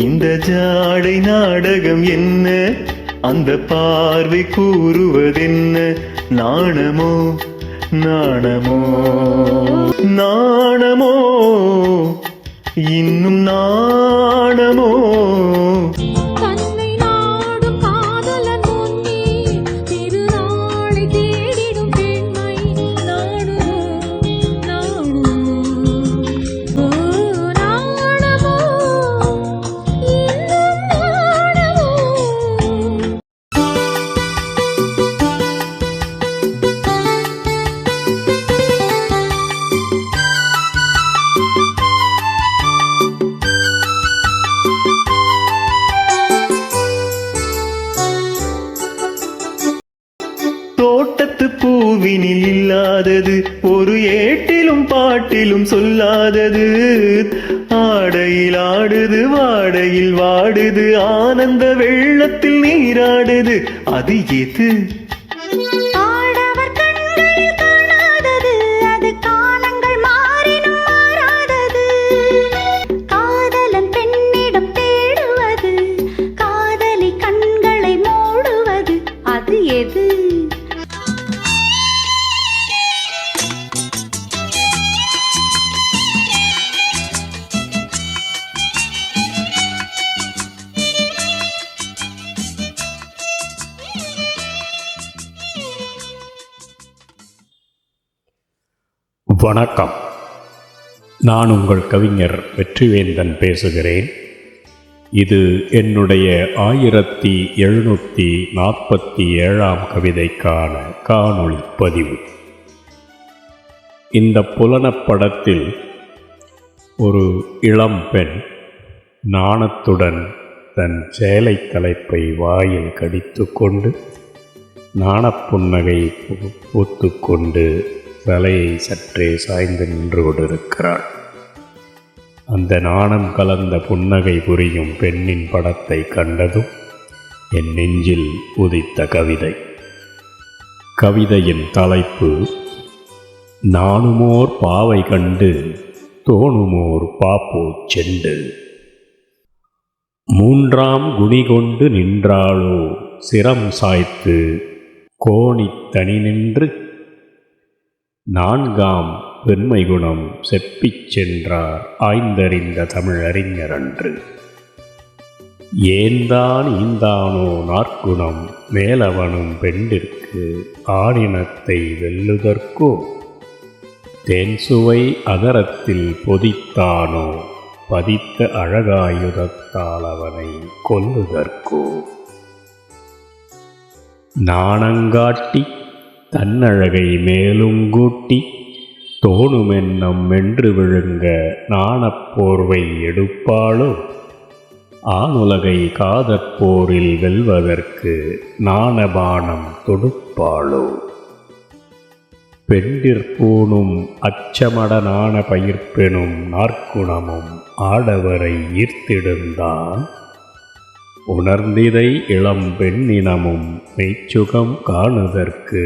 இந்த ஜாடை நாடகம் என்ன, அந்த பார்வை கூறுவதென்ன? நாணமோ நாணமோ நாணமோ இன்னும் நாணமோ? தோட்டத்து பூவினில் இல்லாதது, ஒரு ஏட்டிலும் பாட்டிலும் சொல்லாதது. ஆடையில் ஆடுது, வாடையில் வாடுது, ஆனந்த வெள்ளத்தில் நீராடுது. அது எது? வணக்கம். நான் உங்கள் கவிஞர் வெற்றிவேந்தன் பேசுகிறேன். இது என்னுடைய 1747 கவிதைக்கான காணொளி பதிவு. இந்த புலனப்படத்தில் ஒரு இளம் பெண் நாணத்துடன் தன் சேலை தலைப்பை வாயில் கடித்து கொண்டு நாணப்புன்னகை பூத்துக்கொண்டு தலையை சற்றே சாய்ந்து நின்று கொண்டிருக்கிறாள். அந்த நாணம் கலந்த புன்னகை புரியும் பெண்ணின் படத்தை கண்டதும் என் நெஞ்சில் உதித்த கவிதை. கவிதையின் தலைப்பு நாணுமோர் பாவை கண்டு தோணுமோர் பாப்போ செண்டு. மூன்றாம் குணி கொண்டு நின்றாளோ சிரம் சாய்த்து கோணித்தனி நின்று, நான்காம் பெண்மை குணம் செப்பிச் சென்றார் ஆய்ந்தறிந்த தமிழறிஞர் அன்று. ஏந்தான் ஈந்தானோ நாற்குணம் மேலவனும் பெண்டிற்கு ஆணினத்தை வெல்லுதற்கோ, தேன்சுவை அதரத்தில் பொதித்தானோ பதித்த அழகாயுதத்தால் அவனை கொல்லுதற்கோ. நாணங்காட்டி தன்னழகை மேலும் கூட்டி தோணுமென்னம் வென்று விழுங்க நாணப்போர்வை எடுப்பாளோ, ஆணுலகை காதற்போரில் வெல்வதற்கு நாணபானம் தொடுப்பாளோ. பெண்டிற்பூணும் அச்சமட நாண பயிர்ப்பெனும் நாற்குணமும் ஆடவரை ஈர்த்திடுந்தான், உணர்ந்திதை இளம் பெண்ணினமும் மெய்ச்சுகம் காணுதற்கு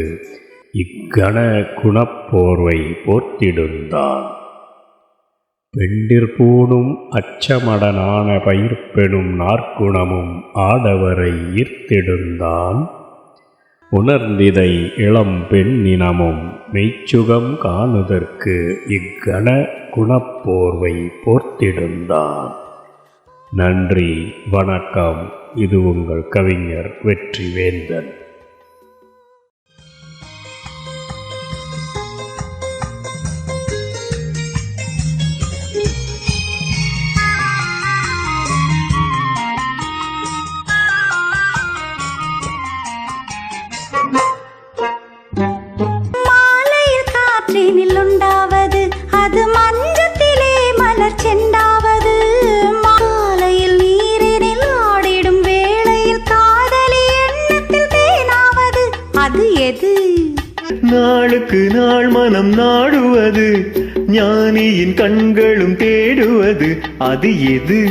இக்கண குணப்போர்வை போர்த்திடுந்தான். பெண்டிற்பூணும் அச்சமடனான பயிர்ப்பெனும் நாற்குணமும் ஆடவரை ஈர்த்திடுந்தான், உணர்ந்திதை இளம் பெண்ணினமும் மெய்ச்சுகம் காணுதற்கு இக்கண குணப்போர்வை போர்த்திடுந்தான். நன்றி, வணக்கம். இது உங்கள் கவிஞர் வெற்றிவேந்தன். மாலையில் காற்றினில் உண்டாவது அது மஞ்சத்திலே மலர் செண்டாவது, மாலையில் நீரினில் ஆடிடும் வேளையில் காதலி எண்ணத்தில் தேனாவது அது எது? நாளுக்கு நாள் மனம் நாடுவது, ஞானியின் கண்களும் தேடுவது அது எது?